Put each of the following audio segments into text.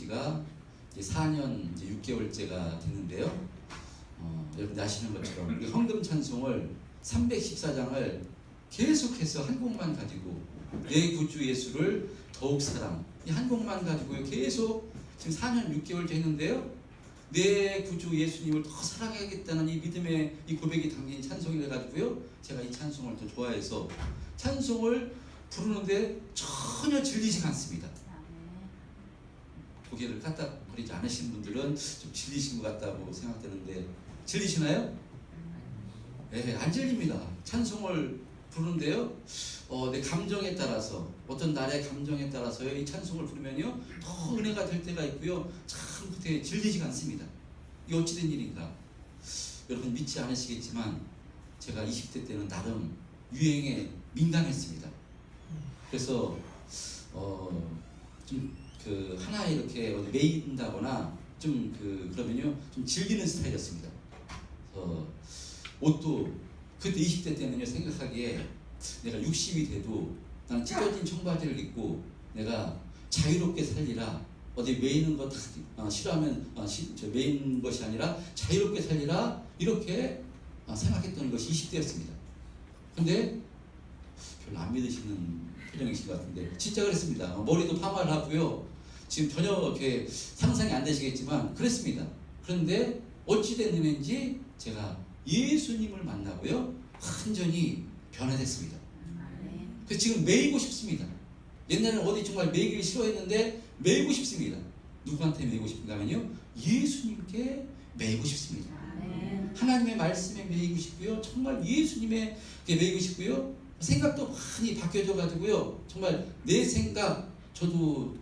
지가 이제 4년 이제 6개월째가 됐는데요. 여러분 아시는 것처럼 우리 헌금 찬송을 314장을 계속해서 한 곡만 가지고 내 구주 예수를 더욱 사랑, 이 한 곡만 가지고요 계속 지금 4년 6개월째 했는데요. 내 구주 예수님을 더 사랑해야겠다는 이 믿음의 이 고백이 담긴 찬송이라 가지고요 제가 이 찬송을 더 좋아해서 찬송을 부르는데 전혀 질리지가 않습니다. 고개를 까딱거리지 않으신 분들은 좀 질리신 것 같다고 생각되는데 질리시나요? 네, 안 질립니다. 찬송을 부르는데요 내 감정에 따라서 어떤 날의 감정에 따라서요 이 찬송을 부르면요 더 은혜가 될 때가 있고요 참 그때 질리지가 않습니다. 이게 어찌된 일인가? 여러분 믿지 않으시겠지만 제가 20대 때는 나름 유행에 민감했습니다. 그래서 좀 그 하나에 이렇게 어디 매인다거나 좀 그러면요 좀 질리는 스타일이었습니다. 옷도 그때 20대 때는요 생각하기에 내가 60이 돼도 나는 찢어진 청바지를 입고 내가 자유롭게 살리라, 어디 매이는 거 싫어하면 매이는 것이 아니라 자유롭게 살리라, 이렇게 생각했던 것이 20대였습니다. 근데 별로 안 믿으시는 표정이신 것 같은데 진짜 그랬습니다. 머리도 파마를 하고요 지금 전혀 이렇게 상상이 안 되시겠지만 그랬습니다. 그런데 어찌 된 일인지 제가 예수님을 만나고요 완전히 변화됐습니다. 그래서 지금 매이고 싶습니다. 옛날에는 어디 정말 매이기를 싫어했는데 매이고 싶습니다. 누구한테 매이고 싶은가 하면요 예수님께 매이고 싶습니다. 하나님의 말씀에 매이고 싶고요 정말 예수님에 매이고 싶고요 생각도 많이 바뀌어져 가지고요 정말 내 생각, 저도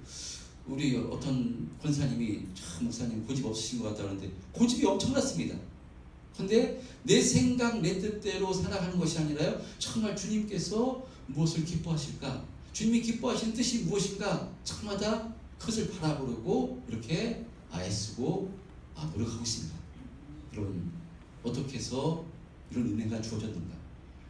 우리 어떤 권사님이 참 목사님 고집 없으신 것 같다 그러는데 고집이 엄청났습니다. 근데 내 생각 내 뜻대로 살아가는 것이 아니라요 정말 주님께서 무엇을 기뻐하실까, 주님이 기뻐하시는 뜻이 무엇인가 참마다 그것을 바라보려고 이렇게 애쓰고 노력하고 있습니다. 여러분 어떻게 해서 이런 은혜가 주어졌는가?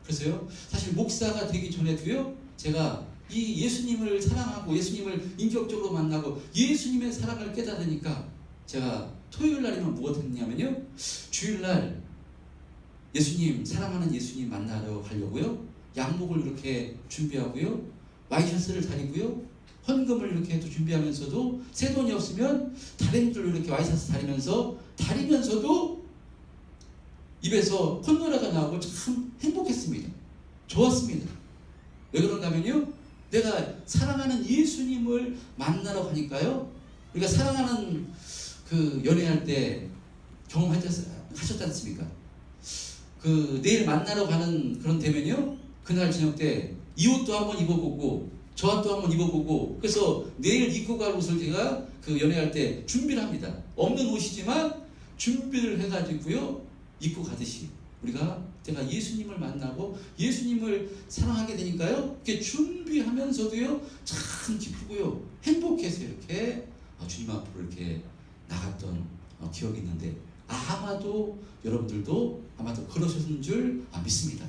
그래서요 사실 목사가 되기 전에도요 제가 이 예수님을 사랑하고 예수님을 인격적으로 만나고 예수님의 사랑을 깨달으니까 제가 토요일 날이면 무엇 했냐면요 주일날 예수님, 사랑하는 예수님 만나러 가려고요 양복을 이렇게 준비하고요 와이셔츠를 다리고요 헌금을 이렇게 또 준비하면서도 새 돈이 없으면 다림줄로 이렇게 와이셔츠 다리면서도 입에서 콧노래가 나오고 참 행복했습니다. 좋았습니다. 왜 그런가 하면요 내가 사랑하는 예수님을 만나러 가니까요 우리가 사랑하는 연애할 때 경험하셨지 않습니까? 내일 만나러 가는 그런 되면요 그날 저녁 때 이 옷도 한번 입어보고 저 옷도 한번 입어보고 그래서 내일 입고 갈 옷을 제가 연애할 때 준비를 합니다. 없는 옷이지만 준비를 해가지고요 입고 가듯이 제가 예수님을 만나고 예수님을 사랑하게 되니까요 이렇게 준비하면서도요 참 기쁘고요 행복해서 이렇게 주님 앞으로 이렇게 나갔던 기억이 있는데 아마도 여러분들도 아마도 그러셨는 줄 믿습니다.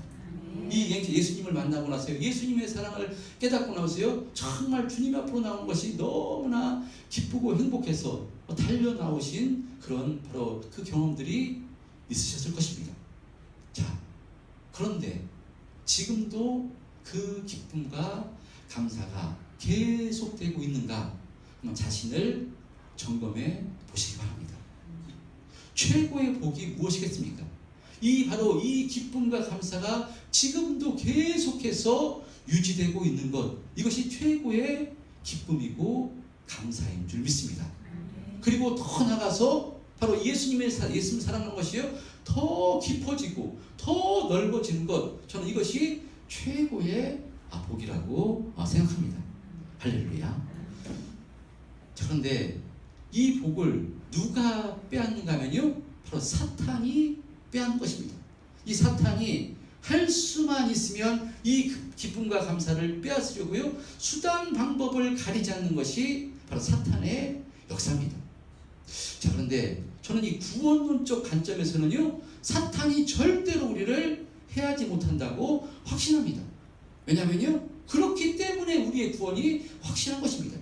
이 예수님을 만나고 나서요 예수님의 사랑을 깨닫고 나서요 정말 주님 앞으로 나온 것이 너무나 기쁘고 행복해서 달려 나오신 그런 바로 그 경험들이 있으셨을 것입니다. 자, 그런데 지금도 그 기쁨과 감사가 계속되고 있는가 한번 자신을 점검해 보시기 바랍니다. 최고의 복이 무엇이겠습니까? 바로 이 기쁨과 감사가 지금도 계속해서 유지되고 있는 것, 이것이 최고의 기쁨이고 감사인 줄 믿습니다. 그리고 더 나가서 바로 예수님 사랑하는 것이요 더 깊어지고 더 넓어지는 것, 저는 이것이 최고의 복이라고 생각합니다. 할렐루야. 자, 그런데 이 복을 누가 빼앗는가 하면요 바로 사탄이 빼앗는 것입니다. 이 사탄이 할 수만 있으면 이 기쁨과 감사를 빼앗으려고요 수단 방법을 가리지 않는 것이 바로 사탄의 역사입니다. 자, 그런데 저는 이 구원론적 관점에서는요 사탄이 절대로 우리를 해하지 못한다고 확신합니다. 왜냐하면요 그렇기 때문에 우리의 구원이 확실한 것입니다.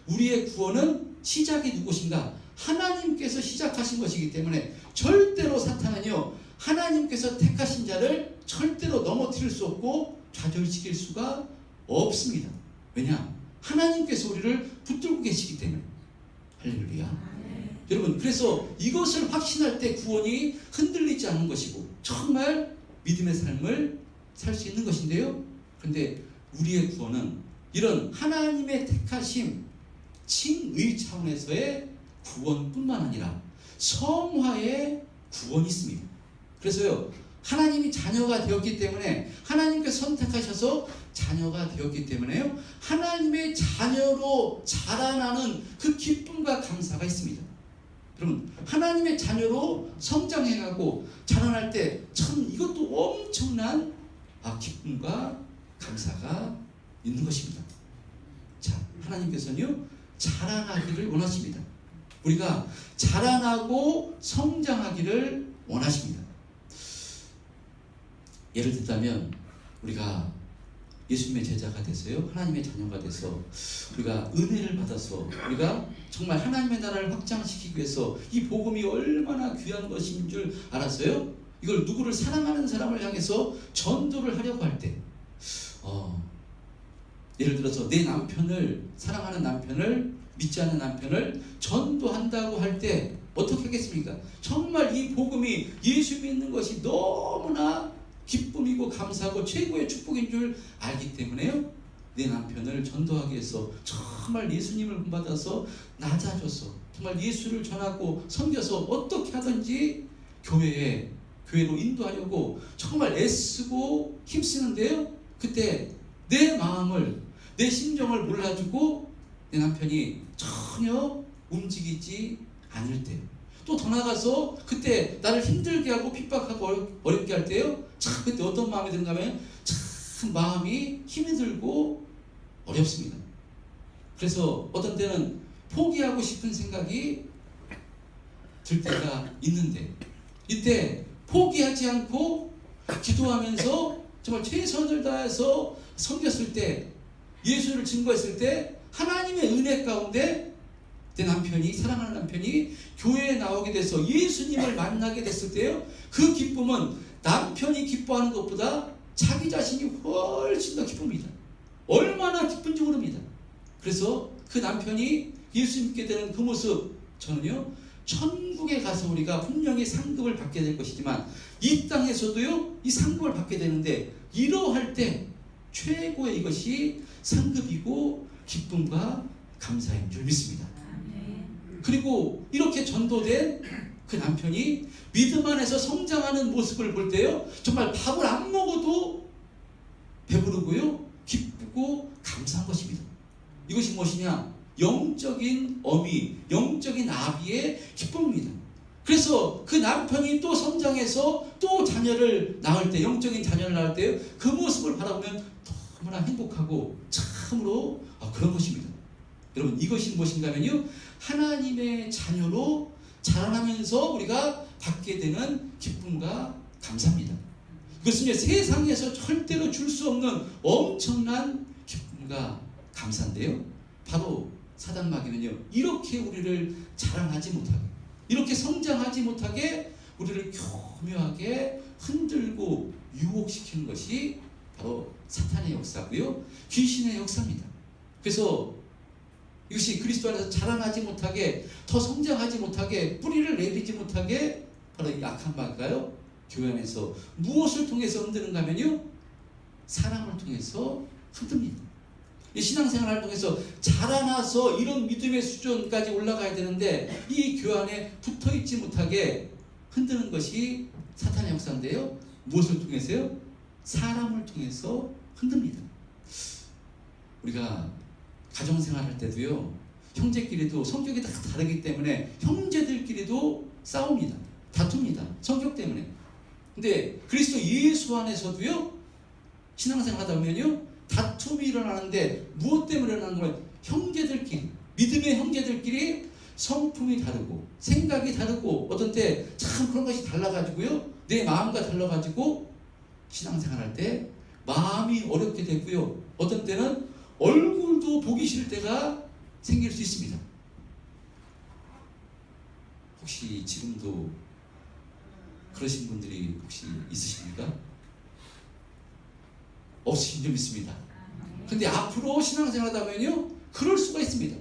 우리의 구원은 시작이 누구신가? 하나님께서 시작하신 것이기 때문에 절대로 사탄은요, 하나님께서 택하신 자를 절대로 넘어뜨릴 수 없고 좌절시킬 수가 없습니다. 왜냐? 하나님께서 우리를 붙들고 계시기 때문에. 할렐루야. 여러분, 그래서 이것을 확신할 때 구원이 흔들리지 않는 것이고 정말 믿음의 삶을 살 수 있는 것인데요. 그런데 우리의 구원은 이런 하나님의 택하심, 칭의 차원에서의 구원뿐만 아니라 성화의 구원이 있습니다. 그래서요, 하나님이 자녀가 되었기 때문에, 하나님께서 선택하셔서 자녀가 되었기 때문에요, 하나님의 자녀로 자라나는 그 기쁨과 감사가 있습니다. 여러분, 하나님의 자녀로 성장해가고 자라날 때 참 이것도 엄청난 기쁨과 감사가 있는 것입니다. 자, 하나님께서는요, 자라나기를 원하십니다. 우리가 자라나고 성장하기를 원하십니다. 예를 들자면 우리가 예수님의 제자가 돼서요, 하나님의 자녀가 돼서 우리가 은혜를 받아서 우리가 정말 하나님의 나라를 확장시키기 위해서 이 복음이 얼마나 귀한 것인 줄 알았어요? 이걸 누구를 사랑하는 사람을 향해서 전도를 하려고 할 때, 예를 들어서 내 남편을, 사랑하는 남편을, 믿지 않는 남편을 전도한다고 할 때 어떻게 하겠습니까? 정말 이 복음이, 예수 믿는 것이 너무나 기쁨이고 감사하고 최고의 축복인 줄 알기 때문에요, 내 남편을 전도하기 위해서 정말 예수님을 본받아서 낮아져서 정말 예수를 전하고 섬겨서 어떻게 하든지 교회로 인도하려고 정말 애쓰고 힘쓰는데요, 그때 내 마음을, 내 심정을 몰라주고 내 남편이 전혀 움직이지 않을 때, 또 더 나아가서 그때 나를 힘들게 하고 핍박하고 어렵게 할 때요, 참 그때 어떤 마음이 드는가 하면 참 마음이 힘이 들고 어렵습니다. 그래서 어떤 때는 포기하고 싶은 생각이 들 때가 있는데, 이때 포기하지 않고 기도하면서 정말 최선을 다해서 섬겼을 때, 예수를 증거했을 때, 하나님의 은혜 가운데 내 남편이, 사랑하는 남편이 교회에 나오게 돼서 예수님을 만나게 됐을 때요, 그 기쁨은 남편이 기뻐하는 것보다 자기 자신이 훨씬 더 기쁩니다. 얼마나 기쁜지 모릅니다. 그래서 그 남편이 예수 믿게 되는 그 모습, 저는요, 천국에 가서 우리가 분명히 상급을 받게 될 것이지만 이 땅에서도요, 이 상급을 받게 되는데, 이러할 때 최고의 이것이 상급이고 기쁨과 감사인 줄 믿습니다. 그리고 이렇게 전도된 그 남편이 믿음 안에서 성장하는 모습을 볼 때요, 정말 밥을 안 먹어도 배부르고요, 기쁘고 감사한 것입니다. 이것이 무엇이냐? 영적인 어미, 영적인 아비의 기쁨입니다. 그래서 그 남편이 또 성장해서 또 자녀를 낳을 때, 영적인 자녀를 낳을 때 그 모습을 바라보면 너무나 행복하고 참으로 그런 것입니다. 여러분, 이것이 무엇인가 하면요, 하나님의 자녀로 자라나면서 우리가 받게 되는 기쁨과 감사입니다. 이것은 세상에서 절대로 줄 수 없는 엄청난 기쁨과 감사인데요, 바로 사단 마귀는요, 이렇게 우리를 자라나지 못하게, 이렇게 성장하지 못하게 우리를 교묘하게 흔들고 유혹시키는 것이 바로 사탄의 역사고요, 귀신의 역사입니다. 그래서 이것이 그리스도 안에서 자라나지 못하게, 더 성장하지 못하게, 뿌리를 내리지 못하게, 바로 이 악한 마귀가요, 교회 안에서 무엇을 통해서 흔드는가 하면요, 사랑을 통해서 흔듭니다. 이 신앙생활을 통해서 자라나서 이런 믿음의 수준까지 올라가야 되는데, 이 교회 안에 붙어있지 못하게 흔드는 것이 사탄의 역사인데요, 무엇을 통해서요? 사람을 통해서 흔듭니다. 우리가 가정생활 할 때도요, 형제끼리도 성격이 다 다르기 때문에 형제들끼리도 싸웁니다. 다툽니다. 성격 때문에. 근데 그리스도 예수 안에서도요, 신앙생활 하다 보면요, 다툼이 일어나는데 무엇 때문에 일어나는 거예요? 형제들끼리, 믿음의 형제들끼리 성품이 다르고 생각이 다르고 어떤 때 참 그런 것이 달라가지고요, 내 마음과 달라가지고 신앙생활 할 때 마음이 어렵게 되고요, 어떤 때는 얼굴도 보기 싫을 때가 생길 수 있습니다. 혹시 지금도 그러신 분들이 혹시 있으십니까? 없으신 줄 믿습니다. 근데 앞으로 신앙생활 하다 보면요, 그럴 수가 있습니다.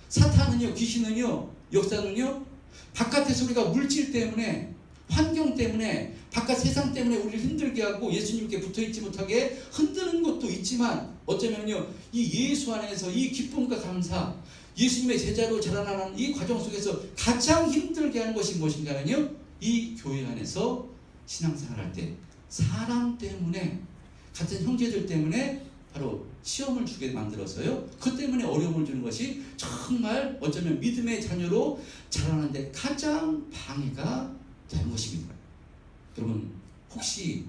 사탄은요, 귀신은요, 역사는요, 바깥에서 우리가 물질 때문에, 환경 때문에, 바깥 세상 때문에 우리를 힘들게 하고 예수님께 붙어있지 못하게 흔드는 것도 있지만, 어쩌면요, 이 예수 안에서 이 기쁨과 감사, 예수님의 제자로 자라나는 이 과정 속에서 가장 힘들게 하는 것이 무엇인가면요, 이 교회 안에서 신앙생활 할 때 사람 때문에, 같은 형제들 때문에 바로 시험을 주게 만들어서요, 그 때문에 어려움을 주는 것이 정말 어쩌면 믿음의 자녀로 자라나는데 가장 방해가 되는 것입니다. 여러분, 혹시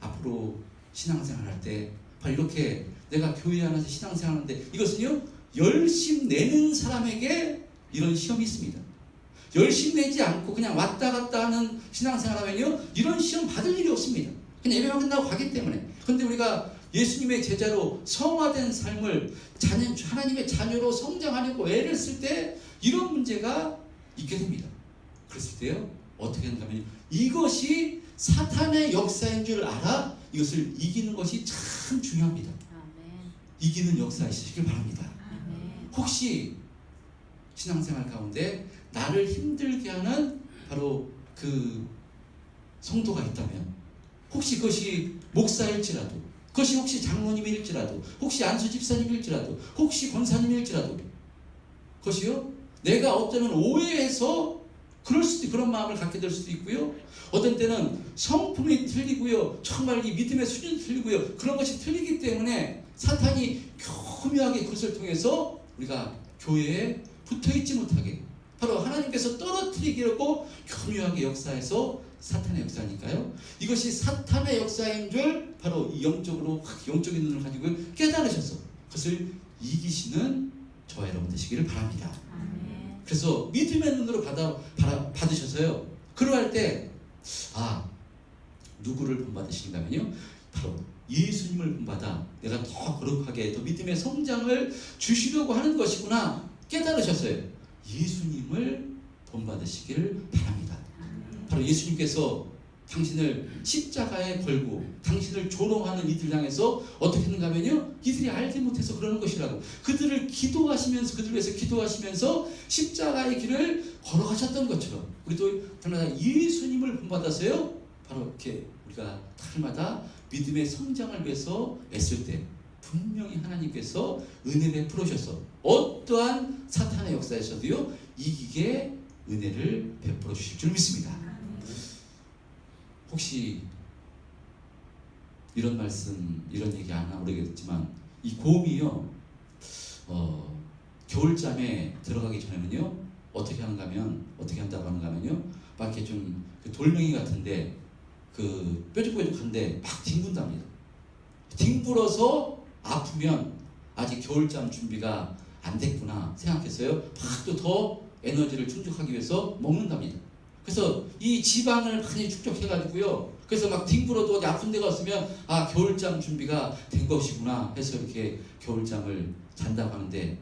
앞으로 신앙생활 할 때 바로 이렇게 내가 교회 안에서 신앙생활 하는데, 이것은요, 열심 내는 사람에게 이런 시험이 있습니다. 열심 내지 않고 그냥 왔다 갔다 하는 신앙생활 하면요, 이런 시험 받을 일이 없습니다. 그냥 예배만 끝나고 가기 때문에. 그런데 우리가 예수님의 제자로 성화된 삶을 하나님의 자녀로 성장하려고 애를 쓸 때 이런 문제가 있게 됩니다. 그랬을 때요, 어떻게 하는가 하면 이것이 사탄의 역사인 줄 알아 이것을 이기는 것이 참 중요합니다. 아멘. 이기는 역사 있으시길 바랍니다. 아멘. 혹시 신앙생활 가운데 나를 힘들게 하는 바로 그 성도가 있다면, 혹시 그것이 목사일지라도, 그것이 혹시 장로님일지라도, 혹시 안수 집사님일지라도, 혹시 권사님일지라도, 그것이요, 내가 어쩌면 오해해서 그럴 수도, 그런 마음을 갖게 될 수도 있고요, 어떤 때는 성품이 틀리고요, 정말 이 믿음의 수준이 틀리고요, 그런 것이 틀리기 때문에 사탄이 교묘하게 그것을 통해서 우리가 교회에 붙어있지 못하게, 바로 하나님께서 떨어뜨리기로 교묘하게 역사해서 사탄의 역사니까요, 이것이 사탄의 역사인 줄 바로 이 영적인 눈을 가지고 깨달으셔서 그것을 이기시는 저와 여러분 되시기를 바랍니다. 아멘. 그래서 믿음의 눈으로 받으셔서요, 그러할 때 누구를 본받으시는가면요, 바로 예수님을 본받아 내가 더 거룩하게, 더 믿음의 성장을 주시려고 하는 것이구나 깨달으셨어요. 예수님을 본받으시기를 바랍니다. 바로 예수님께서 당신을 십자가에 걸고 당신을 조롱하는 이들 향해서 어떻게 했는가 하면요, 이들이 알지 못해서 그러는 것이라고, 그들을 기도하시면서, 그들을 위해서 기도하시면서 십자가의 길을 걸어가셨던 것처럼 우리도 날마다 예수님을 본받아서요, 바로 이렇게 우리가 날마다 믿음의 성장을 위해서 애쓸 때 분명히 하나님께서 은혜 베풀어 주셔서 어떠한 사탄의 역사에서도요, 이기게 은혜를 베풀어 주실 줄 믿습니다. 혹시 이런 말씀, 이런 얘기 안 하고 모르겠지만, 이 곰이요, 겨울잠에 들어가기 전에는요, 어떻게 한다고 하는가 하면요, 막 이렇게 좀 그 돌멩이 같은데, 그 뾰족뾰족한데 막 뒹군답니다. 뒹굴어서 아프면 아직 겨울잠 준비가 안 됐구나 생각했어요. 막 또 더 에너지를 충족하기 위해서 먹는답니다. 그래서 이 지방을 많이 축적해가지고요, 그래서 막 뒹굴어도 아픈 데가 없으면 겨울잠 준비가 된 것이구나 해서 이렇게 겨울잠을 잔다고 하는데,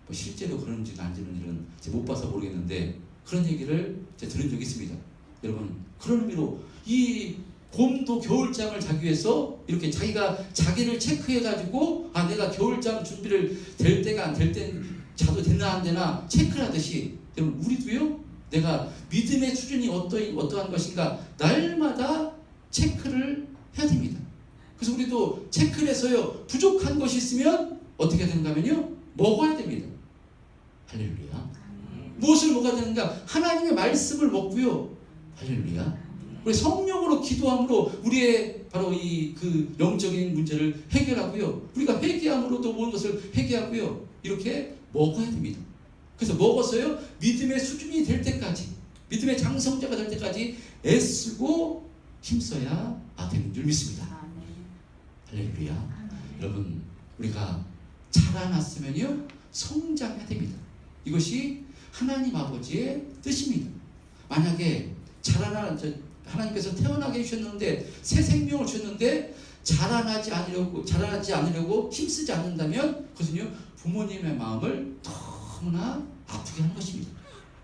뭐 실제로 그런지는 아닌지는 못 봐서 모르겠는데 그런 얘기를 제가 들은 적이 있습니다. 여러분, 그런 의미로 이 곰도 겨울잠을 자기 위해서 이렇게 자기가 자기를 체크해가지고 내가 겨울잠 준비를 될 때가 안 될 때 자도 됐나 안 되나 체크를 하듯이, 여러분 우리도요, 내가 믿음의 수준이 어떠한 것인가 날마다 체크를 해야 됩니다. 그래서 우리도 체크를 해서요, 부족한 것이 있으면 어떻게 되는가 하면요, 먹어야 됩니다. 할렐루야. 무엇을 먹어야 되는가? 하나님의 말씀을 먹고요. 할렐루야. 우리 성령으로 기도함으로 우리의 바로 그 영적인 문제를 해결하고요, 우리가 회개함으로도 모든 것을 회개하고요, 이렇게 먹어야 됩니다. 그래서 먹어서요, 믿음의 수준이 될 때까지, 믿음의 장성자가 될 때까지 애쓰고 힘써야 되는 줄 믿습니다. 할렐루야. 여러분, 우리가 자라났으면요, 성장해야 됩니다. 이것이 하나님 아버지의 뜻입니다. 만약에 하나님께서 태어나게 해주셨는데, 새 생명을 주셨는데 자라나지 않으려고 힘쓰지 않는다면 그것은요, 부모님의 마음을 너무나 아프게 하는 것입니다.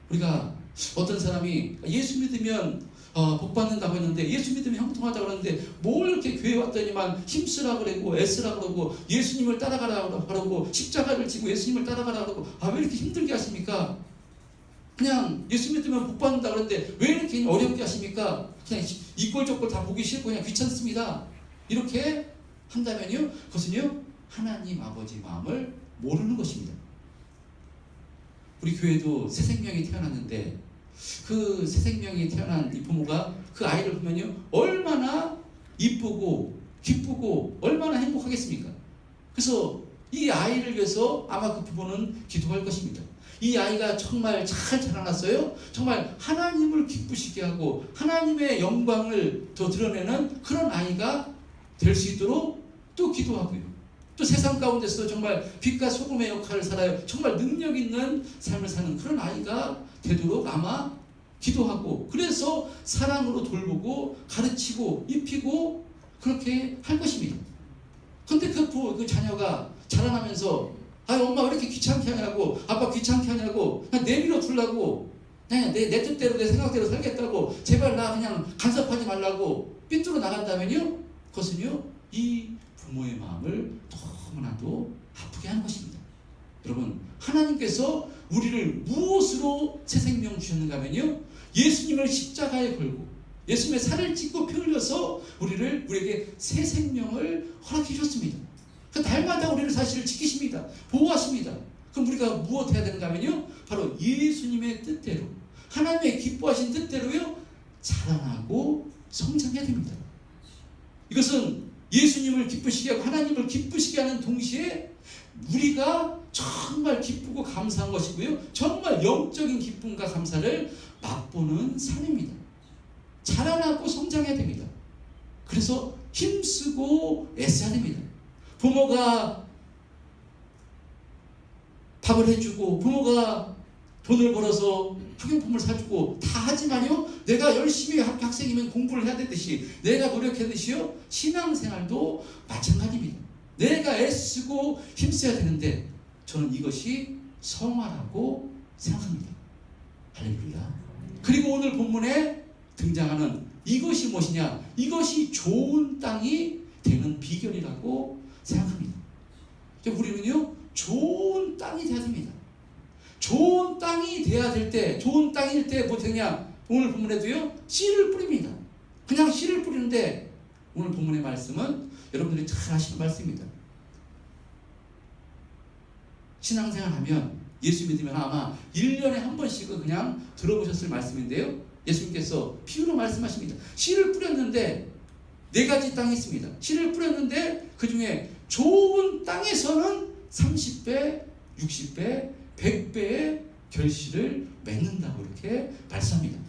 우리가 어떤 사람이 예수 믿으면 복 받는다고 했는데, 예수 믿으면 형통하다고 그러는데 뭘 이렇게 교회 왔더니만 힘쓰라 그러고 애쓰라 그러고 예수님을 따라가라 그러고 십자가를 지고 예수님을 따라가라 그러고, 왜 이렇게 힘들게 하십니까? 그냥 예수 믿으면 복 받는다 그러는데 왜 이렇게 어렵게 하십니까? 그냥 이꼴 저꼴 다 보기 싫고 그냥 귀찮습니다. 이렇게 한다면요, 그것은요 하나님 아버지 마음을 모르는 것입니다. 우리 교회도 새 생명이 태어났는데, 그 새 생명이 태어난 이 부모가 그 아이를 보면요 얼마나 이쁘고 기쁘고 얼마나 행복하겠습니까? 그래서 이 아이를 위해서 아마 그 부모는 기도할 것입니다. 이 아이가 정말 잘 자라났어요. 정말 하나님을 기쁘시게 하고 하나님의 영광을 더 드러내는 그런 아이가 될 수 있도록 또 기도하고요. 또 세상 가운데서 정말 빛과 소금의 역할을 살아요. 정말 능력 있는 삶을 사는 그런 아이가 되도록 아마 기도하고, 그래서 사랑으로 돌보고 가르치고 입히고 그렇게 할 것입니다. 그런데 그 자녀가 자라나면서 엄마 왜 이렇게 귀찮게 하냐고, 아빠 귀찮게 하냐고, 그냥 내밀어 두려고, 그냥 내 뜻대로 내 생각대로 살겠다고, 제발 나 그냥 간섭하지 말라고 삐뚤어 나간다면요, 그것은요 이 부모의 마음을 너무나도 아프게 하는 것입니다. 여러분, 하나님께서 우리를 무엇으로 새 생명 주셨는가 하면요, 예수님을 십자가에 걸고 예수님의 살을 찢고 피 흘려서 우리에게 새 생명을 허락해 주셨습니다. 그 날마다 우리를 사실을 지키십니다. 보호하십니다. 그럼 우리가 무엇 해야 되는가 하면요, 바로 예수님의 뜻대로, 하나님의 기뻐하신 뜻대로요 자라나고 성장해야 됩니다. 이것은 예수님을 기쁘시게 하고 하나님을 기쁘시게 하는 동시에 우리가 정말 기쁘고 감사한 것이고요, 정말 영적인 기쁨과 감사를 맛보는 삶입니다. 자라나고 성장해야 됩니다. 그래서 힘쓰고 애써야 됩니다. 부모가 밥을 해주고 부모가 돈을 벌어서 학용품을 사주고 다 하지만요, 내가 열심히 학생이면 공부를 해야 되듯이, 내가 노력하듯이요, 신앙생활도 마찬가지입니다. 내가 애쓰고 힘써야 되는데, 저는 이것이 성화라고 생각합니다. 할렐루야. 그리고 오늘 본문에 등장하는 이것이 무엇이냐, 이것이 좋은 땅이 되는 비결이라고 생각합니다. 우리는요 좋은 땅이 돼야 됩니다. 좋은 땅이 돼야 될 때, 좋은 땅일 때 뭐 되냐, 오늘 본문에도요 씨를 뿌립니다. 그냥 씨를 뿌리는데, 오늘 본문의 말씀은 여러분들이 잘 아시는 말씀입니다. 신앙생활 하면, 예수 믿으면 아마 1년에 한 번씩은 그냥 들어보셨을 말씀인데요, 예수님께서 비유로 말씀하십니다. 씨를 뿌렸는데 4가지 땅이 있습니다. 씨를 뿌렸는데 그 중에 좋은 땅에서는 30배, 60배, 100배의 결실을 맺는다고 이렇게 말씀합니다.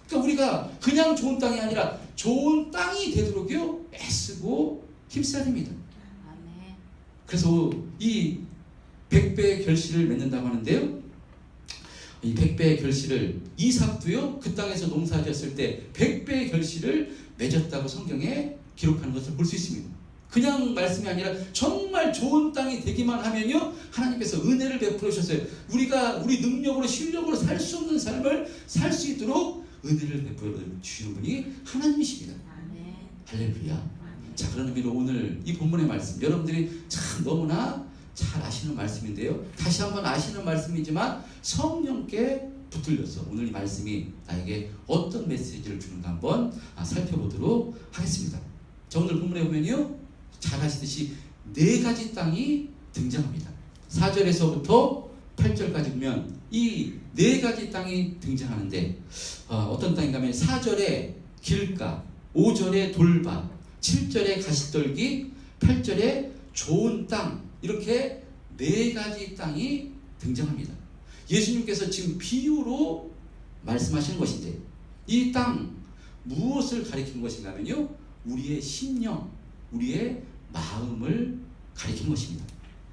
그러니까 우리가 그냥 좋은 땅이 아니라 좋은 땅이 되도록요 애쓰고 힘써야 됩니다. 그래서 이 100배의 결실을 맺는다고 하는데요, 이 100배의 결실을 이삭도요 그 땅에서 농사지었을 때 100배의 결실을 맺었다고 성경에 기록하는 것을 볼 수 있습니다. 그냥 말씀이 아니라 정말 좋은 땅이 되기만 하면요 하나님께서 은혜를 베풀어 주셨어요. 우리가 우리 능력으로 실력으로 살 수 없는 삶을 살 수 있도록 은혜를 베풀어 주시는 분이 하나님이십니다. 아멘. 할렐루야. 아멘. 자, 그런 의미로 오늘 이 본문의 말씀, 여러분들이 참 너무나 잘 아시는 말씀인데요, 다시 한번 아시는 말씀이지만 성령께 붙들려서 오늘 이 말씀이 나에게 어떤 메시지를 주는가 한번 살펴보도록 하겠습니다. 자, 오늘 본문에 보면요 잘 아시듯이 4가지 땅이 등장합니다. 4절에서부터 8절까지 보면 이 4가지 땅이 등장하는데, 어떤 땅인가 하면 4절에 길가, 5절에 돌밭, 7절에 가시떨기, 8절에 좋은 땅, 이렇게 4가지 땅이 등장합니다. 예수님께서 지금 비유로 말씀하시는 것인데, 이 땅 무엇을 가리키는 것인가 하면요 우리의 심령, 우리의 마음을 가리키는 것입니다.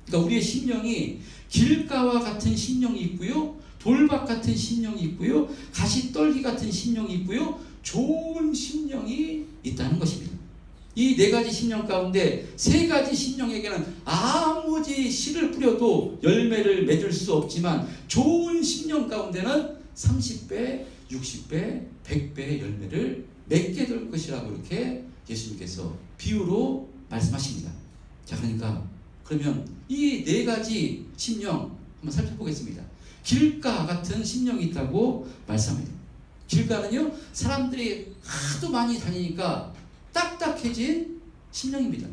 그러니까 우리의 심령이 길가와 같은 심령이 있고요, 돌밭 같은 심령이 있고요, 가시떨기 같은 심령이 있고요, 좋은 심령이 있다는 것입니다. 이 4가지 심령 가운데 3가지 심령에게는 아무리 씨를 뿌려도 열매를 맺을 수 없지만, 좋은 심령 가운데는 30배, 60배, 100배의 열매를 맺게 될 것이라고 이렇게 예수님께서 비유로 말씀하십니다. 자, 그러면 이 네 가지 심령 한번 살펴보겠습니다. 길가 같은 심령이 있다고 말씀합니다. 길가는요, 사람들이 하도 많이 다니니까 딱딱해진 심령입니다.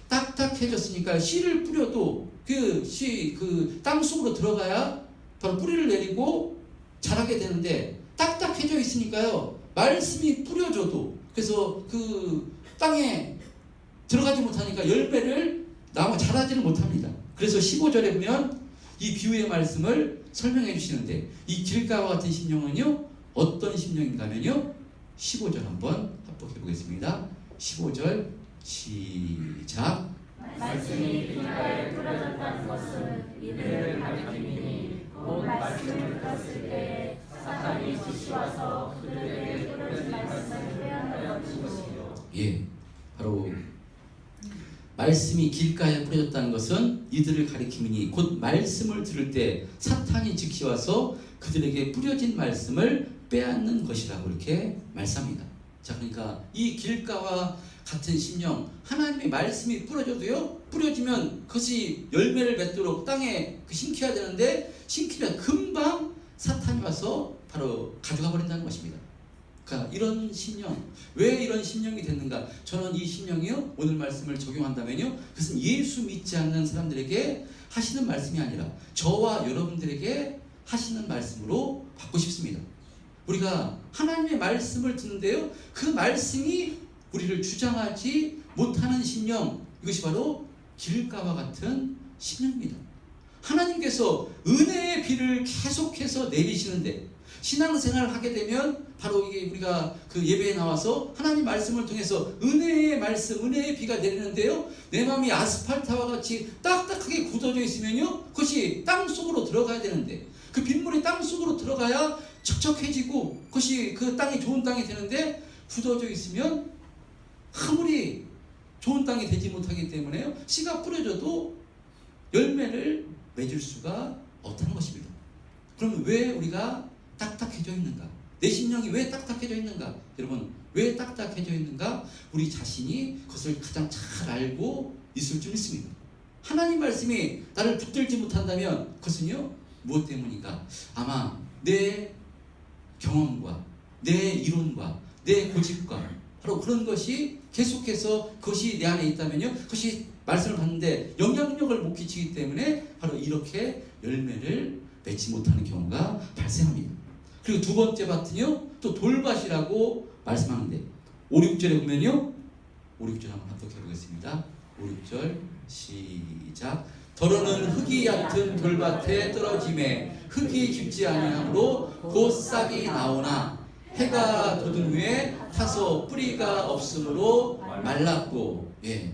딱딱해졌으니까 씨를 뿌려도 그 땅 속으로 들어가야 바로 뿌리를 내리고 자라게 되는데, 딱딱해져 있으니까요, 말씀이 뿌려져도, 그래서 그 땅에 들어가지 못하니까 열매를 자라지를 못합니다. 그래서 15절에 보면 이 비유의 말씀을 설명해 주시는데, 이 길가와 같은 심령은요, 어떤 심령인가 하면요, 15절 한번 합독해 보겠습니다. 15절 시작. 말씀이 길가에 뿌려졌다는 것은 이들을 가리킴이니 곧 말씀을 들었을 때에 사탄이 지시와서 그들에게 뿌려진 말씀을 빼앗는 것이요. 예, 바로 말씀이 길가에 뿌려졌다는 것은 이들을 가리킴이니 곧 말씀을 들을 때 사탄이 즉시 와서 그들에게 뿌려진 말씀을 빼앗는 것이라고 이렇게 말씀합니다. 자, 그러니까 이 길가와 같은 심령, 하나님의 말씀이 뿌려져도요, 뿌려지면 그것이 열매를 맺도록 땅에 심겨야 되는데, 심기면 금방 사탄이 와서 바로 가져가 버린다는 것입니다. 그러니까 이런 심령, 왜 이런 심령이 됐는가? 저는 이 심령이요, 오늘 말씀을 적용한다면요, 그것은 예수 믿지 않는 사람들에게 하시는 말씀이 아니라 저와 여러분들에게 하시는 말씀으로 받고 싶습니다. 우리가 하나님의 말씀을 듣는데요, 그 말씀이 우리를 주장하지 못하는 심령, 이것이 바로 길가와 같은 심령입니다. 하나님께서 은혜의 비를 계속해서 내리시는데, 신앙생활을 하게 되면 바로 이게 우리가 그 예배에 나와서 하나님 말씀을 통해서 은혜의 말씀, 은혜의 비가 내리는데요, 내 마음이 아스팔트와 같이 딱딱하게 굳어져 있으면요, 그것이 땅 속으로 들어가야 되는데, 그 빗물이 땅 속으로 들어가야 척척해지고 그것이 그 땅이 좋은 땅이 되는데, 굳어져 있으면 아무리 좋은 땅이 되지 못하기 때문에요, 씨가 뿌려져도 열매를 맺을 수가 없다는 것입니다. 그러면 왜 우리가 딱딱해져 있는가? 내 심령이 왜 딱딱해져 있는가? 여러분, 왜 딱딱해져 있는가? 우리 자신이 그것을 가장 잘 알고 있을 줄 믿습니다. 하나님 말씀이 나를 붙들지 못한다면 그것은요, 무엇 때문인가? 아마 내 경험과 내 이론과 내 고집과 바로 그런 것이 계속해서 그것이 내 안에 있다면요, 그것이 말씀을 받는데 영향력을 못 끼치기 때문에 바로 이렇게 열매를 맺지 못하는 경우가 발생합니다. 그리고 두 번째 밭은요, 또 돌밭이라고 말씀하는데, 5, 6절에 보면요, 5, 6절 한번 합독해 보겠습니다. 5, 6절 시작. 더러는 흙이 얕은 돌밭에 떨어짐에 흙이 깊지 아니하므로 곧 싹이 나오나 해가 돋은 후에 타서 뿌리가 없으므로 말랐고. 예,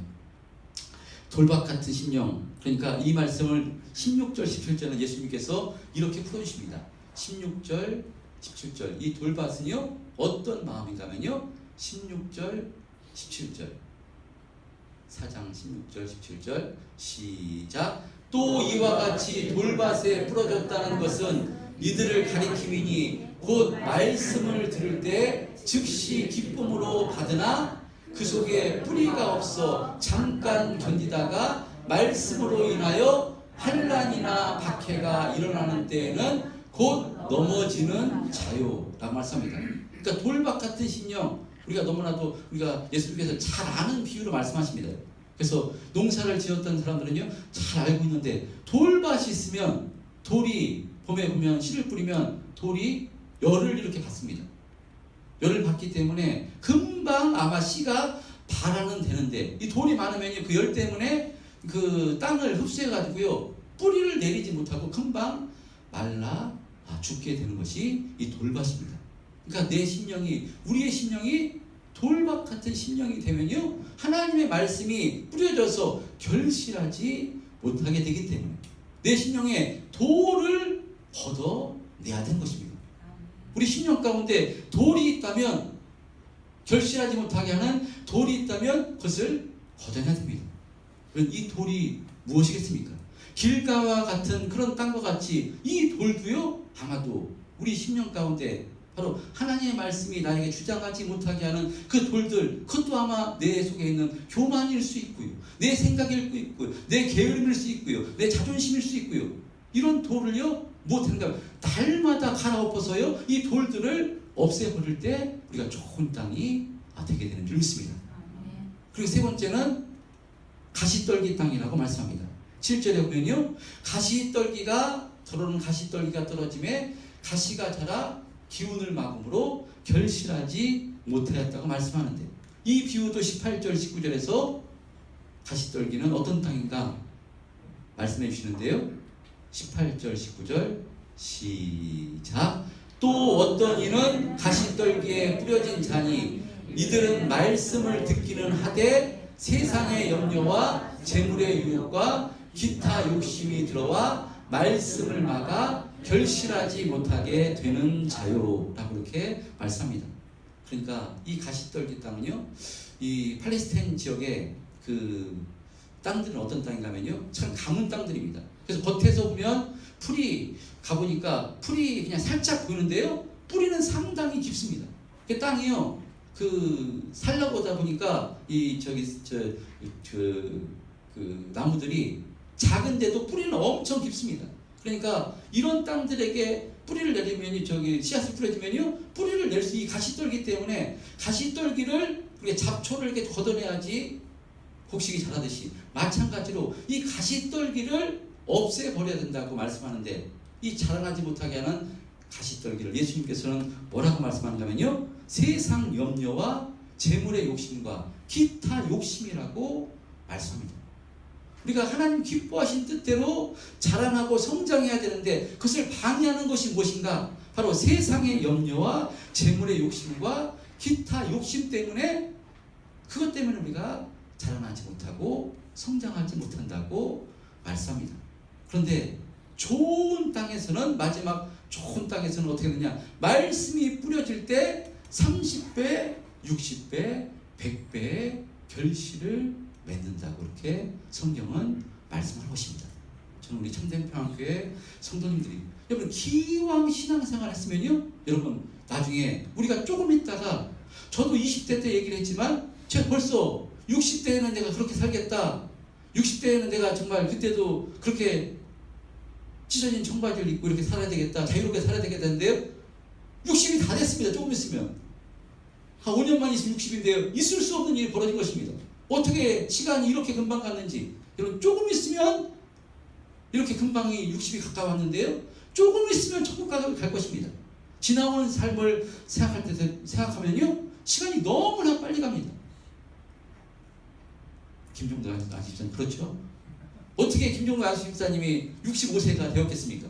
돌밭 같은 심령. 그러니까 이 말씀을 16절 17절은 예수님께서 이렇게 풀어주십니다. 16절 17절, 이 돌밭은요, 어떤 마음인가 하면요, 16절 17절, 4장 16절 17절 시작. 또 이와 같이 돌밭에 부러졌다는 것은 이들을 가리킴이니 곧 말씀을 들을 때 즉시 기쁨으로 받으나 그 속에 뿌리가 없어 잠깐 견디다가 말씀으로 인하여 환난이나 박해가 일어나는 때에는 곧 넘어지는 자요라고 말씀합니다. 그러니까 돌밭 같은 심령, 우리가 너무나도 우리가 예수님께서 잘 아는 비유로 말씀하십니다. 그래서 농사를 지었던 사람들은요, 잘 알고 있는데, 돌밭이 있으면 돌이 봄에 보면 씨를 뿌리면 돌이 열을 이렇게 받습니다. 열을 받기 때문에 금방 아마 씨가 발화는 되는데, 이 돌이 많으면 그 열 때문에 그 땅을 흡수해 가지고요, 뿌리를 내리지 못하고 금방 말라 죽게 되는 것이 이 돌밭입니다. 그러니까 내 심령이, 우리의 심령이 돌밭 같은 심령이 되면요, 하나님의 말씀이 뿌려져서 결실하지 못하게 되기 때문에 내 심령에 돌을 걷어내야 되는 것입니다. 우리 심령 가운데 돌이 있다면, 결실하지 못하게 하는 돌이 있다면 그것을 걷어내야 됩니다. 이 돌이 무엇이겠습니까? 길가와 같은 그런 땅과 같이 이 돌도요, 아마도 우리 심령 가운데 바로 하나님의 말씀이 나에게 주장하지 못하게 하는 그 돌들, 그것도 아마 내 속에 있는 교만일 수 있고요, 내 생각일 수 있고요, 내 게으름일 수 있고요, 내 자존심일 수 있고요. 이런 돌을요 못하는가, 날마다 갈아엎어서요 이 돌들을 없애버릴 때 우리가 좋은 땅이 되게 되는 줄 믿습니다. 그리고 세 번째는 가시떨기 땅이라고 말씀합니다. 7절에 보면요, 가시떨기가 저러는 가시떨기가 떨어짐에 가시가 자라 기운을 막음으로 결실하지 못하였다고 말씀하는데, 이 비유도 18절 19절에서 가시떨기는 어떤 땅인가 말씀해 주시는데요. 18절 19절 시작. 또 어떤 이는 가시떨기에 뿌려진 자니 이들은 말씀을 듣기는 하되 세상의 염려와 재물의 유혹과 기타 욕심이 들어와 말씀을 막아 결실하지 못하게 되는 자요라고 이렇게 말씀합니다. 그러니까 이 가시떨기 땅은요, 이 팔레스타인 지역의 그 땅들은 어떤 땅인가면요, 참 가문 땅들입니다. 그래서 겉에서 보면 풀이 가보니까 풀이 그냥 살짝 보이는데요, 뿌리는 상당히 깊습니다. 그 땅이요, 그 살라보다 보니까 이 그 나무들이 작은데도 뿌리는 엄청 깊습니다. 그러니까 이런 땅들에게 뿌리를 내리면 씨앗을 뿌려주면요 뿌리를 낼 수, 이 가시떨기 때문에 가시떨기를 우리가 잡초를 이렇게 걷어내야지 곡식이 자라듯이 마찬가지로 이 가시떨기를 없애버려야 된다고 말씀하는데, 이 자라나지 못하게 하는 가시떨기를 예수님께서는 뭐라고 말씀하는가면요, 세상 염려와 재물의 욕심과 기타 욕심이라고 말씀합니다. 우리가 하나님 기뻐하신 뜻대로 자라나고 성장해야 되는데 그것을 방해하는 것이 무엇인가? 바로 세상의 염려와 재물의 욕심과 기타 욕심 때문에, 그것 때문에 우리가 자라나지 못하고 성장하지 못한다고 말씀합니다. 그런데 좋은 땅에서는, 마지막 좋은 땅에서는 어떻게 되느냐, 말씀이 뿌려질 때 30배, 60배, 100배의 결실을 맺는다고 이렇게 성경은 말씀하는 것입니다. 저는 우리 참된평안교회 성도님들이, 여러분 기왕 신앙생활 했으면요, 여러분 나중에 우리가 조금 있다가, 저도 20대 때 얘기를 했지만 제가 벌써 60대에는 내가 그렇게 살겠다, 60대에는 내가 정말 그때도 그렇게 찢어진 청바지를 입고 이렇게 살아야 되겠다, 자유롭게 살아야 되겠다는데요, 60이 다 됐습니다. 조금 있으면 한 5년만 있으면 60인데요 있을 수 없는 일이 벌어진 것입니다. 어떻게 시간이 이렇게 금방 갔는지, 여러분 조금 있으면 이렇게 금방이 60이 가까웠는데요, 조금 있으면 천국 갈 것입니다. 지나온 삶을 생각하면요 시간이 너무나 빨리 갑니다. 김종도 아시잖아요. 그렇죠? 어떻게 김종도 아시집사님이 65세가 되었겠습니까?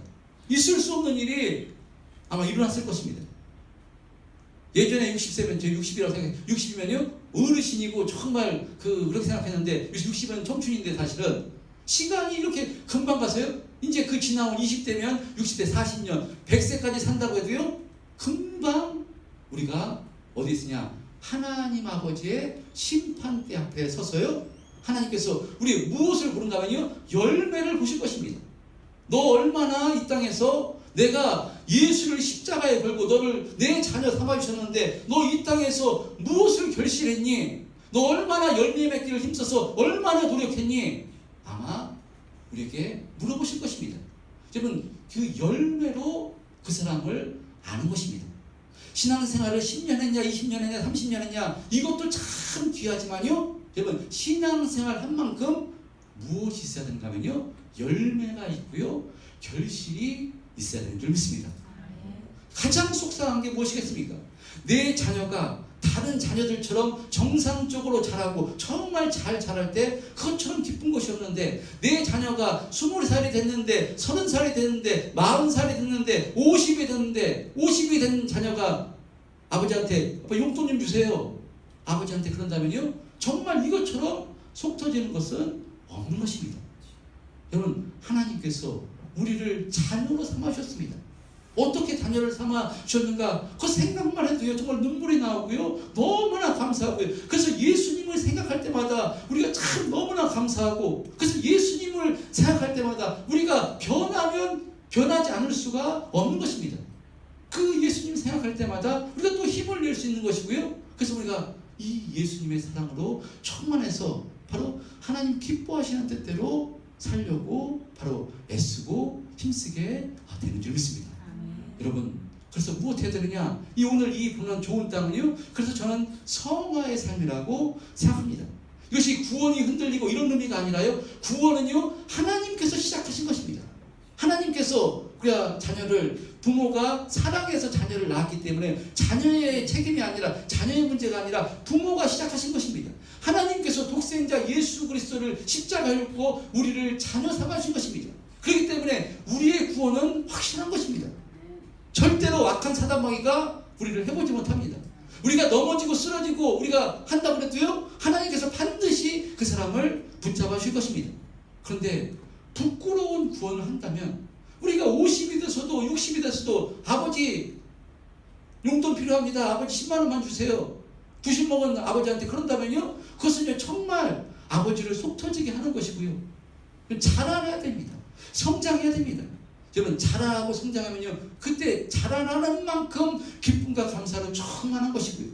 있을 수 없는 일이 아마 일어났을 것입니다. 예전에 60세면 저 60이라고 생각해요. 60이면요 어르신이고 정말 그렇게 생각했는데 60은 청춘인데 사실은 시간이 이렇게 금방 가서요, 이제 그 지나온 20대면 60대 40년 100세까지 산다고 해도요 금방 우리가 어디 있으냐, 하나님 아버지의 심판대 앞에 서서요 하나님께서 우리 무엇을 보는가면요 열매를 보실 것입니다. 너 얼마나 이 땅에서 내가 예수를 십자가에 걸고 너를 내 자녀 삼아주셨는데 너 이 땅에서 무엇을 결실했니? 너 얼마나 열매 맺기를 힘써서 얼마나 노력했니? 아마 우리에게 물어보실 것입니다. 여러분 그 열매로 그 사람을 아는 것입니다. 신앙생활을 10년 했냐 20년 했냐 30년 했냐 이것도 참 귀하지만요, 여러분 신앙생활 한 만큼 무엇이 있어야 되는가 하면요 열매가 있고요 결실이 있어야 되는 줄 믿습니다. 가장 속상한 게 무엇이겠습니까? 내 자녀가 다른 자녀들처럼 정상적으로 자라고 정말 잘 자랄 때 그것처럼 기쁜 것이 없는데, 내 자녀가 20살이 됐는데 30살이 됐는데 40살이 됐는데 50이 됐는데 50이 된 자녀가 아버지한테 아빠 용돈 좀 주세요, 아버지한테 그런다면요 정말 이것처럼 속 터지는 것은 없는 것입니다. 여러분 하나님께서 우리를 자녀로 삼아주셨습니다. 어떻게 자녀를 삼아주셨는가 그 생각만 해도요 정말 눈물이 나오고요 너무나 감사하고요. 그래서 예수님을 생각할 때마다 우리가 참 너무나 감사하고, 그래서 예수님을 생각할 때마다 우리가 변하면 변하지 않을 수가 없는 것입니다. 그 예수님 생각할 때마다 우리가 또 힘을 낼 수 있는 것이고요. 그래서 우리가 이 예수님의 사랑으로 충만해서 바로 하나님 기뻐하시는 뜻대로 살려고 바로 애쓰고 힘쓰게 되는 줄 믿습니다. 여러분, 그래서 무엇 해야 되느냐? 이 오늘 이 보는 좋은 땅은요, 그래서 저는 성화의 삶이라고 생각합니다. 이것이 구원이 흔들리고 이런 의미가 아니라요, 구원은요 하나님께서 시작하신 것입니다. 하나님께서 우리가 자녀를, 부모가 사랑해서 자녀를 낳았기 때문에 자녀의 책임이 아니라, 자녀의 문제가 아니라 부모가 시작하신 것입니다. 하나님께서 독생자 예수 그리스도를 십자가에 싣고 우리를 자녀 삼아주신 것입니다. 그렇기 때문에 우리의 구원은 확실한 것입니다. 절대로 악한 사단마귀가 우리를 해보지 못합니다. 우리가 넘어지고 쓰러지고 우리가 한다고 해도요, 하나님께서 반드시 그 사람을 붙잡아 주실 것입니다. 그런데 부끄러운 구원을 한다면, 우리가 50이 돼서도 60이 돼서도 아버지 용돈 필요합니다, 아버지 10만 원만 주세요, 90 먹은 아버지한테 그런다면요, 그것은 정말 아버지를 속 터지게 하는 것이고요, 자라나야 됩니다. 성장해야 됩니다. 여러분, 자라고 성장하면요, 그때 자라나는 만큼 기쁨과 감사로 충만한 것이고요.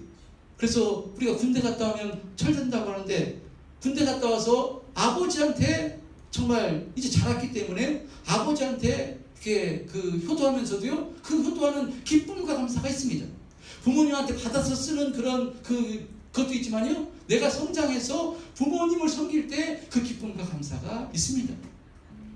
그래서 우리가 군대 갔다 오면 철든다고 하는데, 군대 갔다 와서 아버지한테 정말 이제 자랐기 때문에 아버지한테 이렇게 그 효도하면서도요, 그 효도하는 기쁨과 감사가 있습니다. 부모님한테 받아서 쓰는 그런 그것도 있지만요, 내가 성장해서 부모님을 섬길 때 그 기쁨과 감사가 있습니다.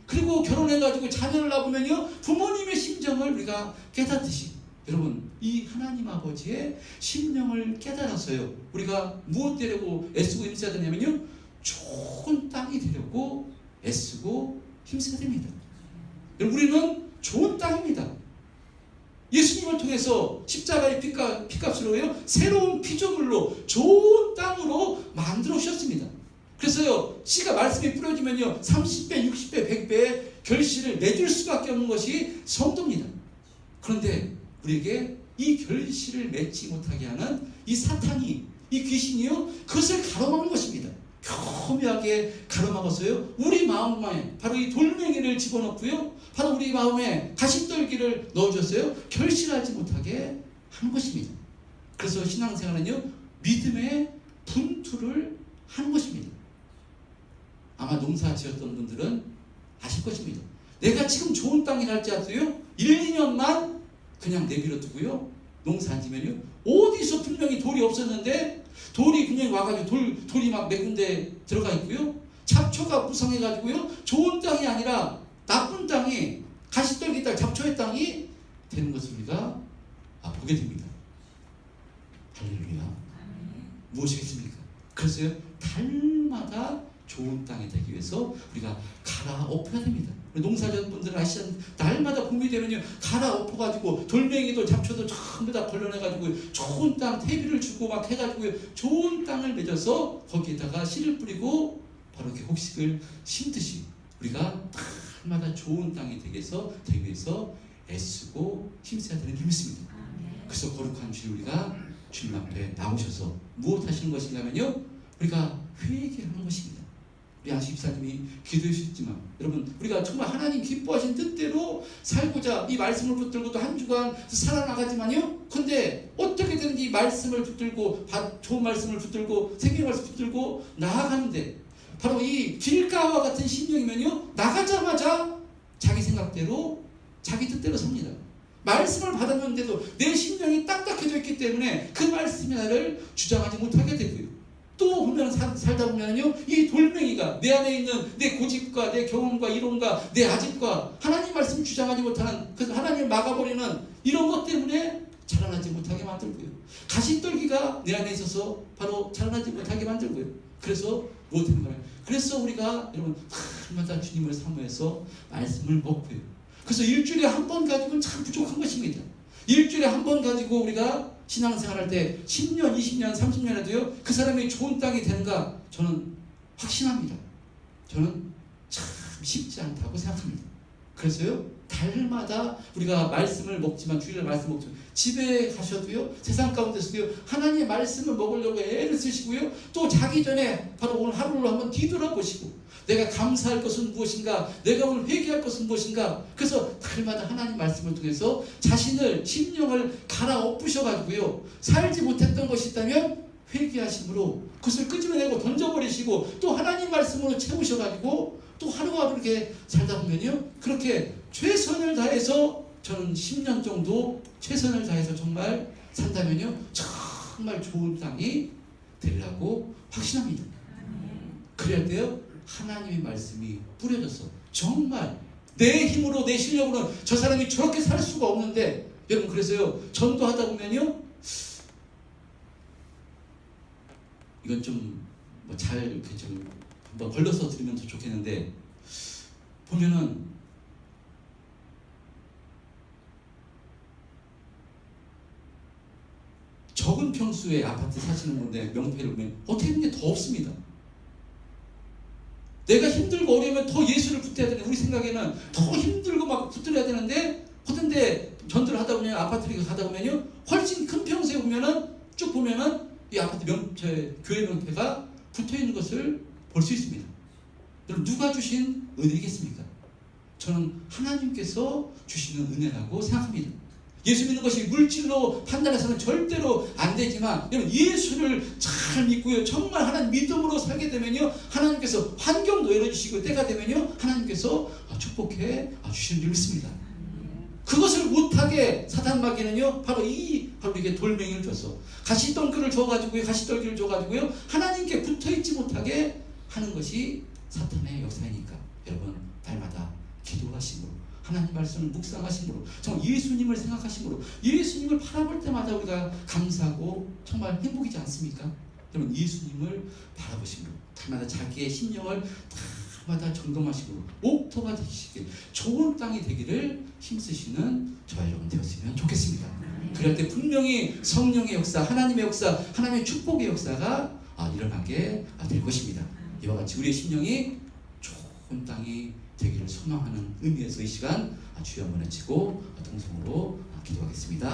그리고 결혼해가지고 자녀를 낳으면요, 부모님의 심정을 우리가 깨닫듯이, 여러분, 이 하나님 아버지의 심령을 깨달아서요, 우리가 무엇 되려고 애쓰고 힘써야 되냐면요, 좋은 땅이 되려고 애쓰고 힘써야 됩니다. 여러분, 우리는 좋은 땅입니다. 예수님을 통해서 십자가의 피값으로요, 새로운 피조물로 좋은 땅으로 만들어 주셨습니다. 그래서요, 씨가 말씀이 뿌려지면요, 30배, 60배, 100배의 결실을 맺을 수밖에 없는 것이 성도입니다. 그런데 우리에게 이 결실을 맺지 못하게 하는 이 사탄이, 이 귀신이요, 그것을 가로막는 것입니다. 교묘하게 가로막아서요, 우리 마음에 바로 이 돌멩이를 집어넣고요, 바로 우리 마음에 가시떨기를 넣어줬어요, 결실하지 못하게 하는 것입니다. 그래서 신앙생활은요, 믿음의 분투를 하는 것입니다. 아마 농사 지었던 분들은 아실 것입니다. 내가 지금 좋은 땅이랄지라도요, 1, 2년만 그냥 내버려 두고요, 농사 안 지면요, 어디서 분명히 돌이 없었는데 돌이 그냥 와가지고 돌이 막 몇 군데 들어가 있고요, 잡초가 무성해가지고요, 좋은 땅이 아니라 나쁜 땅이, 가시떨기 땅, 잡초의 땅이 되는 것을 우리가 보게 됩니다. 할렐루야. 무엇이겠습니까? 그래서요, 달마다 좋은 땅이 되기 위해서 우리가 갈아엎어야 됩니다. 농사자분들은 아시잖아요. 날마다 봄이 되면요, 갈아엎어가지고 돌멩이도 잡초도 전부 다 걸러내가지고 좋은 땅 태비를 주고 막 해가지고 좋은 땅을 맺어서 거기에다가 씨를 뿌리고 바로 이렇게 곡식을 심듯이 우리가 날마다 좋은 땅이 되기 위해서 애쓰고 힘써야 되는 게 믿습니다. 그래서 거룩한 주일 우리가 주님 앞에 나오셔서 무엇 하시는 것인가 하면요, 우리가 회개하는 것입니다. 우리 안식 집사님이 기도해 주셨지만, 여러분, 우리가 정말 하나님 기뻐하신 뜻대로 살고자 이 말씀을 붙들고 또 한 주간 살아나가지만요, 근데 어떻게든지 말씀을 붙들고, 좋은 말씀을 붙들고, 생명 말씀 붙들고 나아가는데, 바로 이 길가와 같은 심령이면요, 나가자마자 자기 생각대로, 자기 뜻대로 삽니다. 말씀을 받았는데도 내 심령이 딱딱해져 있기 때문에 그 말씀이 나를 주장하지 못하게 되고요, 또 보면 살다 보면요, 이 돌멩이가 내 안에 있는 내 고집과 내 경험과 이론과 내 아집과 하나님 말씀을 주장하지 못하는, 그래서 하나님을 막아버리는 이런 것 때문에 자라나지 못하게 만들고요, 가시떨기가 내 안에 있어서 바로 자라나지 못하게 만들고요. 그래서 무엇인가요? 그래서 우리가 여러분 날마다 주님을 사모해서 말씀을 먹고요, 그래서 일주일에 한 번 가지고는 참 부족한 것입니다. 일주일에 한 번 가지고 우리가 신앙생활할 때 10년, 20년, 30년 해도요, 그 사람이 좋은 땅이 되는가? 저는 확신합니다. 저는 참 쉽지 않다고 생각합니다. 그래서요 달마다 우리가 말씀을 먹지만 주일날 말씀 먹지만 집에 가셔도요 세상 가운데서도요 하나님의 말씀을 먹으려고 애를 쓰시고요 또 자기 전에 바로 오늘 하루를 한번 뒤돌아보시고 내가 감사할 것은 무엇인가, 내가 오늘 회개할 것은 무엇인가. 그래서 달마다 하나님 말씀을 통해서 자신을 심령을 갈아엎으셔가지고요 살지 못했던 것이 있다면 회개하심으로 그것을 끄집어내고 던져버리시고 또 하나님 말씀으로 채우셔가지고 또 하루하루 이렇게 살다 보면요 그렇게 최선을 다해서 저는 10년 정도 최선을 다해서 정말 산다면요 정말 좋은 땅이 되리라고 확신합니다. 그래야 돼요 하나님의 말씀이 뿌려져서 정말 내 힘으로 내 실력으로는 저 사람이 저렇게 살 수가 없는데 여러분 그래서요 전도하다 보면요 이건 좀 뭐 잘 이렇게 좀 한번 걸러서 들으면 더 좋겠는데 보면은 적은 평수의 아파트 사시는 분들 명패를 보면 어떻게 보면 더 없습니다. 내가 힘들고 어려우면 더 예수를 붙여야 되는데 우리 생각에는 더 힘들고 막 붙들어야 되는데 그런데 전도를 하다 보면 아파트를 가다 보면요 훨씬 큰 평수에 보면은 쭉 보면은 이 아파트 명패 교회 명패가 붙어 있는 것을 볼 수 있습니다. 여러분 누가 주신 은혜겠습니까? 저는 하나님께서 주시는 은혜라고 생각합니다. 예수 믿는 것이 물질로 판단해서는 절대로 안 되지만 여러분 예수를 잘 믿고요 정말 하나님 믿음으로 살게 되면요 하나님께서 환경도 열어주시고 때가 되면요 하나님께서 축복해 주시는 줄 믿습니다. 그것을 못하게 사단 마귀는요 바로 이게 돌멩이를 줬어. 가시덩굴을 줘가지고요 가시떨기를 줘가지고요 하나님께 붙어있지 못하게 하는 것이 사탄의 역사이니까 여러분 달마다 기도하심으로 하나님 말씀을 묵상하심으로 정말 예수님을 생각하심으로 예수님을 바라볼 때마다 우리가 감사하고 정말 행복이지 않습니까? 여러분 예수님을 바라보심으로 달마다 자기의 심령을 달마다 점검하심으로 옥토가 되시길 좋은 땅이 되기를 힘쓰시는 저와 여러분 되었으면 좋겠습니다. 그럴 때 분명히 성령의 역사, 하나님의 역사, 하나님의 축복의 역사가 일어나게 될 것입니다. 이와 같이 우리의 심령이 좋은 땅이 되기를 소망하는 의미에서 이 시간 주여 한번 외치고 통성으로 기도하겠습니다.